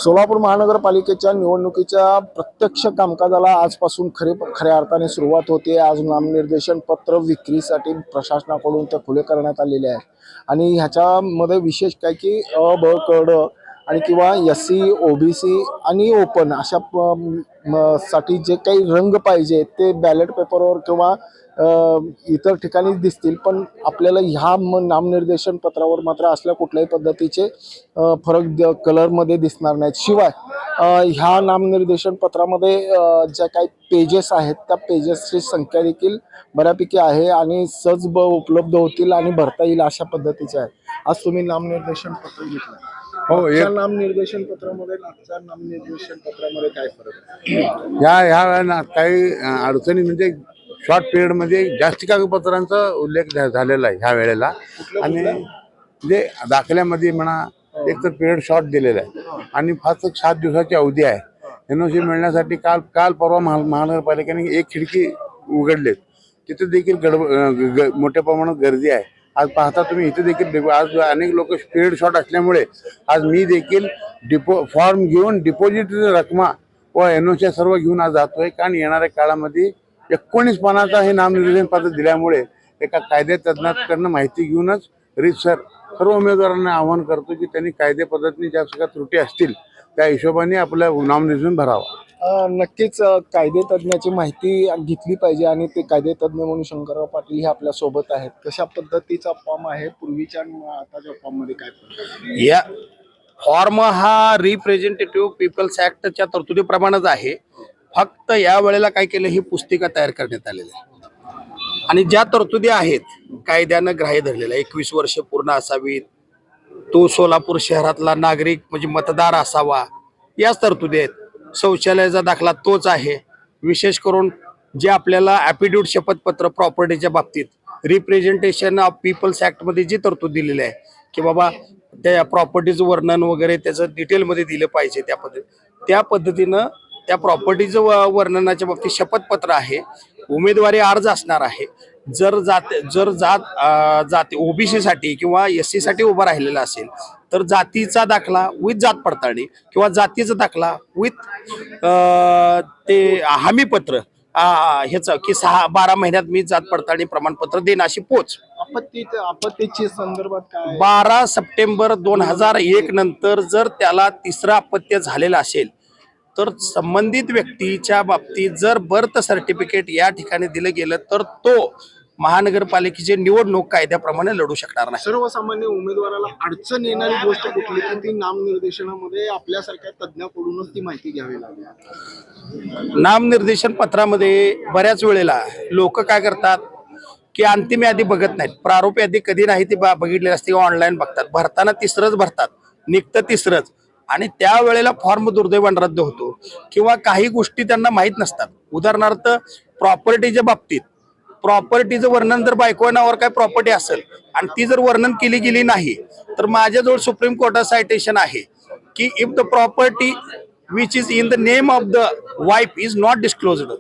सोलापूर महानगरपालिकेच्या निवडणुकीच्या प्रत्यक्ष कामकाजाला आजपासून खऱ्या अर्थाने सुरुवात होते। आज नामनिर्देशन पत्र विक्रीसाठी प्रशासनाकडून ते खुले करण्यात आलेले आहे आणि ह्याच्यामध्ये विशेष काय की अ ब क ड आणि किंवा SC OBC आणि ओपन अशा साठी जे काही रंग पाहिजे ते बॅलेट पेपरवर किंवा इतर ठिकाणी दिसतील, पण आपल्याला ह्या नामनिर्देशन पत्रावर मात्र असल्या कुठल्याही पद्धतीचे फरक कलरमध्ये दिसणार नाहीत। शिवाय ह्या नामनिर्देशन पत्रामध्ये ज्या काही पेजेस आहेत त्या पेजेसची संख्या देखील बऱ्यापैकी आहे आणि सहज उपलब्ध होतील आणि भरता येईल अशा पद्धतीचे आहे। आज तुम्ही नामनिर्देशन पत्र घेतलं, हो, या नामनिर्देशन पत्रामध्ये आजच्या नामनिर्देशन पत्रामध्ये काय फरक आहे? ह्या काही अडचणी म्हणजे शॉर्ट पिरियड मध्ये जास्त कागदपत्रांचा उल्लेख झालेला आहे ह्या वेळेला आणि म्हणजे दाखल्यामध्ये म्हणा एक तर पिरियड शॉर्ट दिलेला आहे आणि फक्त 7 दिवसाची अवधी आहे। NOC मिळण्यासाठी काल परवा महानगरपालिकेने एक खिडकी उघडलेत, तिथे देखील मोठ्या प्रमाणात गर्दी आहे। आज पाहता तुम्ही इथे देखील आज अनेक लोक पिरियड शॉर्ट असल्यामुळे आज मी देखील फॉर्म घेऊन डिपॉझिट रकमा व NOC सर्व घेऊन आज जातोय, कारण येणाऱ्या काळामध्ये 19 पानाचा हे नामनिर्देशन पत्र दिल्यामुळे एका कायदे तज्ञाकडनं माहिती घेऊनच सर्व उमेदवारांना आवाहन करतो की त्यांनी कायदे पद्धतीने ज्या सगळ्या त्रुटी असतील त्या हिशोबाने आपलं नामनिर्देशन भरावं। नक्कीच कायदे तज्ञाची माहिती घेतली पाहिजे आणि ते कायदे तज्ञ म्हणून शंकरराव पाटील हे आपल्या सोबत आहेत। कशा पद्धतीचा फॉर्म आहे पूर्वीच्या आताच्या फॉर्म मध्ये काय या फॉर्म हा रिप्रेझेंटेटिव्ह पीपल्स ऍक्टच्या तरतुदीप्रमाणेच आहे, फक्त या वेळेला काय केलं ही पुस्तिका तयार करण्यात आलेली आहे आणि ज्या तरतुदी आहेत कायद्यानं ग्राह्य धरलेला 21 वर्ष पूर्ण असावीत, तो सोलापूर शहरातला नागरिक म्हणजे मतदार असावा, याच तरतुदी आहेत। शौचालयाचा दाखला तोच आहे। विशेष करून जे आपल्याला ॲफिडेव्हिट शपथपत्र प्रॉपर्टीच्या बाबतीत रिप्रेझेंटेशन ऑफ पीपल्स ॲक्टमध्ये जी तरतूद दिलेली आहे की बाबा त्या प्रॉपर्टीचं वर्णन वगैरे त्याचं डिटेलमध्ये दिलं पाहिजे, त्या पद्धतीनं त्या प्रॉपर्टीचं वर्णनाच्या बाबतीत शपथपत्र आहे। उमेदवारी अर्ज असणार आहे। जर जाती OBC साठी किंवा SC साठी उभा राहिलेला असेल तर जातीचा दाखला विथ जात पडताळणी किंवा जातीचा दाखला विथ ते हमीपत्र ह्याचं की 12 महिन्यात मी जात पडताळणी प्रमाणपत्र देईन अशी पोच। आपत्तीच्या संदर्भात काय 12 सप्टेंबर 2001 नंतर जर त्याला तिसरं अपत्य झालेलं असेल तर संबंधित व्यक्तीच्या बाबतीत जर बर्थ सर्टिफिकेट या ठिकाणी दिलं गेलं तर तो महानगरपालिकेची निवडणूक कायद्याप्रमाणे लढू शकणार नाही। सर्वसामान्य उमेदवाराला अडचण येणारी गोष्ट कुठली की ती नामनिर्देशनामध्ये आपल्यासारख्या तज्ञाकडूनच ती माहिती घ्यावी लागेल। नामनिर्देशन पत्रामध्ये बऱ्याच वेळेला लोक काय करतात की अंतिम यादी बघत नाहीत, प्रारूप यादी कधी नाही ती बघितलेली असते, ऑनलाईन बघतात, भरताना तिसरंच भरतात, निघतं तिसरंच आणि त्यावेळेला फॉर्म दुर्दैवाने रद्द होतो किंवा काही गोष्टी त्यांना माहीत नसतात। उदाहरणार्थ प्रॉपर्टीच्या बाबतीत प्रॉपर्टीचं वर्णन जर बायको नावावर काय प्रॉपर्टी असेल आणि ती जर वर्णन केली गेली नाही तर माझ्याजवळ सुप्रीम कोर्टात सायटेशन आहे की if the property which is in the name of the wife is not disclosed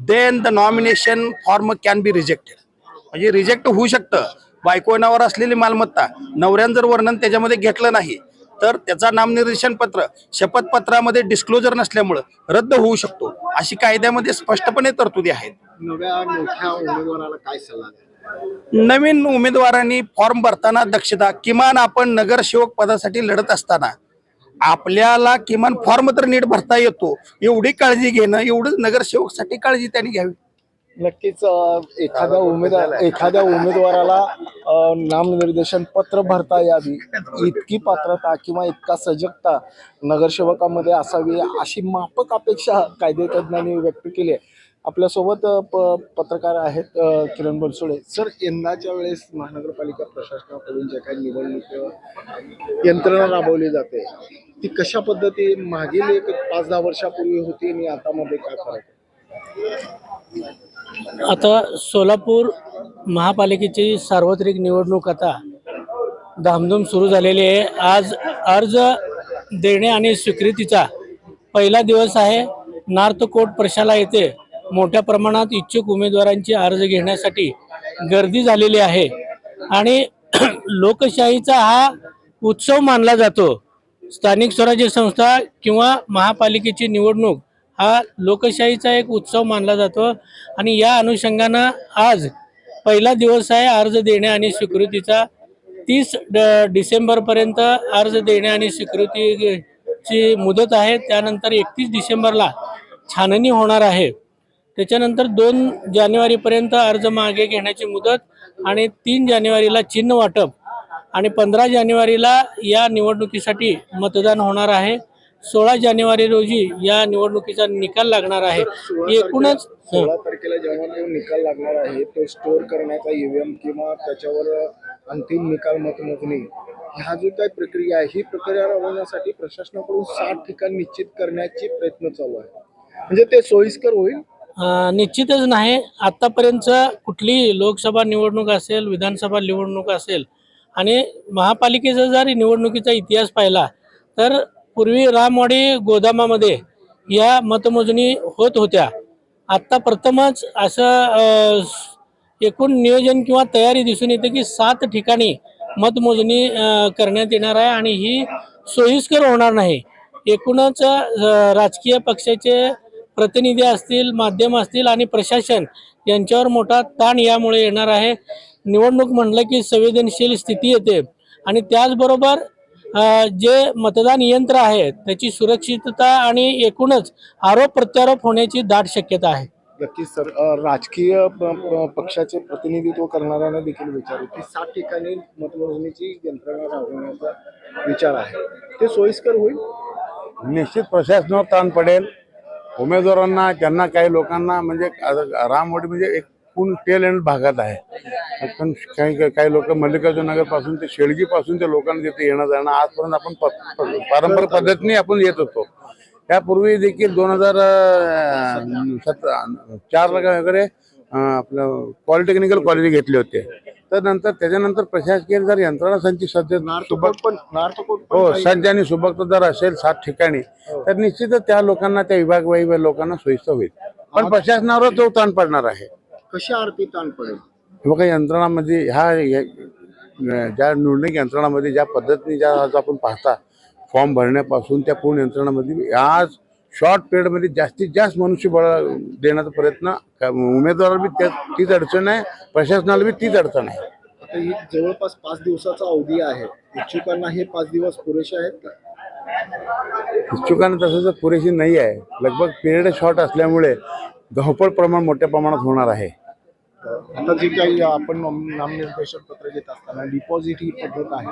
then the nomination form can be rejected. म्हणजे रिजेक्ट होऊ शकतं। बायको नावावर असलेली मालमत्ता नवऱ्यानं जर वर्णन त्याच्यामध्ये घेतलं नाही तर त्याचा नामनिर्देशन पत्र शपथपत्रामध्ये डिस्क्लोजर नसल्यामुळे रद्द होऊ शकतो, अशी कायद्यामध्ये स्पष्टपणे तरतुदी आहेत। मोठ्या उमेदवाराला काय सल्ला द्याल? नवीन उमेदवारांनी फॉर्म भरताना दक्षता, किमान आपण नगरसेवक पदासाठी लढत असताना आपल्याला किमान फॉर्म तर नीट भरता येतो एवढी काळजी घेणं, एवढंच नगरसेवकसाठी काळजी त्यांनी घ्यावी। नक्कीच एखाद्या उमेदवाराला नामनिर्देशन पत्र भरता यावी इतकी पात्रता किंवा इतका सजगता नगरसेवकामध्ये असावी अशी माफक अपेक्षा कायदे तज्ञांनी व्यक्त केली आहे। आपल्यासोबत पत्रकार आहेत किरण बनसोडे सर, यंदाच्या वेळेस महानगरपालिका प्रशासनाकडून जे काही निवडणूक यंत्रणा राबवली जाते ती कशा पद्धती मागील एक 5-10 वर्षापूर्वी होती आणि आता मध्ये काय फरक आहे? आता सोलापूर महापालिकेची सार्वत्रिक निवडणूक आता धामधूम सुरू झालेली आहे। आज अर्ज देणे आणि स्वीकृतीचा पहिला दिवस आहे। नॉर्थ कोर्ट प्रशाला येथे मोठ्या प्रमाणात इच्छुक उमेदवारांची अर्ज घेण्यासाठी गर्दी झालेली आहे आणि लोकशाहीचा हा उत्सव मानला जातो स्थानिक स्वराज्य संस्था किंवा महापालिकेची निवडणूक हा लोकशाहीचा एक उत्सव मानला जातो आणि या अनुषंगानं आज पहिला दिवस आहे अर्ज देणे आणि स्वीकृतीचा. 30 डिसेंबरपर्यंत अर्ज देणे आणि स्वीकृतीची मुदत आहे. त्यानंतर 31 डिसेंबरला छाननी होणार आहे. त्याच्यानंतर 2 जानेवारीपर्यंत अर्ज मागे घेण्याची मुदत आणि 3 जानेवारीला चिन्ह वाटप आणि 15 जानेवारीला या निवडणुकीसाठी मतदान होणार आहे. 16 जानेवारी रोजी या निवडणुकीचा निकाल लागणार आहे. एकूणच 16 तारखेला जेव्हा तो निकाल लागणार आहे तो स्टोअर करण्याचा ईव्हीएम किंवा त्याच्यावर अंतिम निकाल मतमोजणी ह्या जो काही प्रक्रिया आहे ही प्रक्रिया राबवण्यासाठी प्रशासनाकडून 60 ठिकाण निश्चित करण्याचे प्रयत्न चालू आहे. म्हणजे ते सोयीस्कर होईल. निश्चितच नाही. आतापर्यंत कुठलीही लोकसभा निवडणूक असेल, विधानसभा निवडणूक असेल आणि महापालिकेचा जर निवडणुकीचा इतिहास पाहिला तर पूर्वी रामवाडी गोदामामध्ये या मतमोजणी होत होत्या. आत्ता प्रथमच असं एकूण नियोजन किंवा तयारी दिसून येते की 7 ठिकाणी मतमोजणी करण्यात येणार आहे आणि ही सोयीस्कर होणार नाही. एकूणच राजकीय पक्षाचे प्रतिनिधी असतील, माध्यम असतील आणि प्रशासन यांच्यावर मोठा ताण यामुळे येणार आहे. निवडणूक म्हणलं की संवेदनशील स्थिती येते आणि त्याचबरोबर जे मतदान यंत्र आहे त्याची सुरक्षितता आणि एकूणच आरोप प्रत्यारोप होण्याची दाट शक्यता आहे. नक्कीच सर. राजकीय पक्षाचे प्रतिनिधित्व करणाऱ्यांना देखील विचारू की 60 ठिकाणी मतमोजणीची यंत्रणा राबवण्याचा विचार आहे. ते सोयीस्कर होईल. निश्चित प्रशासनावर ताण पडेल. उमेदवारांना त्यांना काही लोकांना म्हणजे रामवाडी म्हणजे एक पूर्ण टेल एंड भागात आहे. पण काही लोक मल्लिकार्जुन नगर पासून ते शेळगी पासून ते लोकांना तिथे येणं जाणं आजपर्यंत आपण पारंपरिक पद्धतीने आपण येत होतो. त्यापूर्वी देखील 2004 वगैरे आपलं पॉलिटेक्निकल कॉलेज घेतले होते. तर नंतर त्याच्यानंतर प्रशासकीय जर यंत्रणा संची सज्ज हो सज्ज आणि सुबक जर असेल 7 ठिकाणी तर निश्चितच त्या लोकांना त्या विभागवाही लोकांना सोयीचं होईल. पण प्रशासनावर तो ताण पडणार आहे. कशा अर्थी ताण पडेल. बघा यंत्रणामध्ये ज्या निवडणूक यंत्रणामध्ये ज्या पद्धतीने ज्या आज आपण पाहता फॉर्म भरण्यापासून त्या पूर्ण यंत्रणामध्ये आज शॉर्ट पिरियडमध्ये जास्तीत जास्त मनुष्यबळ देण्याचा प्रयत्न उमेदवाराला बी तीच अडचण आहे, प्रशासनाला बी तीच अडचण आहे. आता ही जवळपास 5 दिवसाचा अवधी आहे. इच्छुकांना हे 5 दिवस पुरेसे आहेत का. इच्छुकांना तसं तर पुरेशी नाही आहे. लगभग पिरियड शॉर्ट असल्यामुळे धावपळ प्रमाण मोठ्या प्रमाणात होणार आहे. आता जे काही आपण नामनिर्देशन पत्र घेत असताना डिपॉझिट ही पद्धत आहे.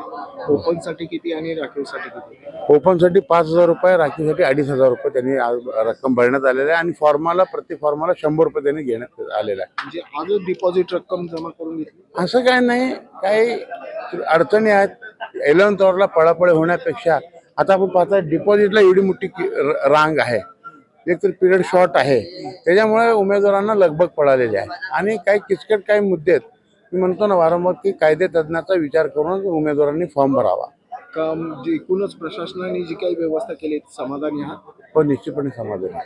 ओपनसाठी किती आणि राखीवसाठी किती. ओपनसाठी 5,000 रुपये, राखीसाठी 2,500 रुपये त्यांनी रक्कम भरण्यात आलेली आहे आणि प्रत्येक फॉर्माला 100 रुपये त्यांनी घेण्यात आलेला आहे. म्हणजे आजच डिपॉझिट रक्कम जमा करून घेतली असं काय नाही. काही अडचणी आहेत. 11th आवरला पळापळी होण्यापेक्षा आता आपण पाहता डिपॉझिटला एवढी मोठी रांग आहे. एक तर पिरियड शॉर्ट आहे त्याच्यामुळे उमेदवारांना लगबग पडालेली आहे आणि काही किचकट काही मुद्दे आहेत. मी म्हणतो ना वारंवार की कायदे तज्ञाचा विचार करून उमेदवारांनी फॉर्म भरावा. का जे एकूणच प्रशासनाने जी काही व्यवस्था केली समाधानी आहात. पण निश्चितपणे समाधान आहे.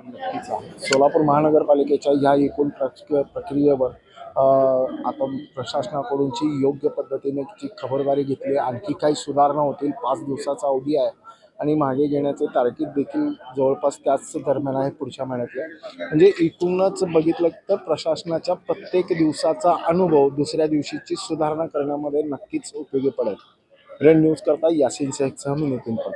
नक्कीच आहे. सोलापूर महानगरपालिकेच्या ह्या एकूण प्रक्रियेवर आता प्रशासनाकडूनची योग्य पद्धतीने जी खबरदारी घेतली. आणखी काही सुधारणा होतील. 5 दिवसाचा अवधी आहे आणि मागे घेण्याचे तारखेत देखील जवळपास त्याच दरम्यान आहे पुढच्या महिन्यातल्या. म्हणजे एकूणच बघितलं तर प्रशासनाच्या प्रत्येक दिवसाचा अनुभव दुसऱ्या दिवशीची सुधारणा करण्यामध्ये नक्कीच उपयोगी पडेल. रेड न्यूज करता यासिन शेखसह मी नितीन पंत.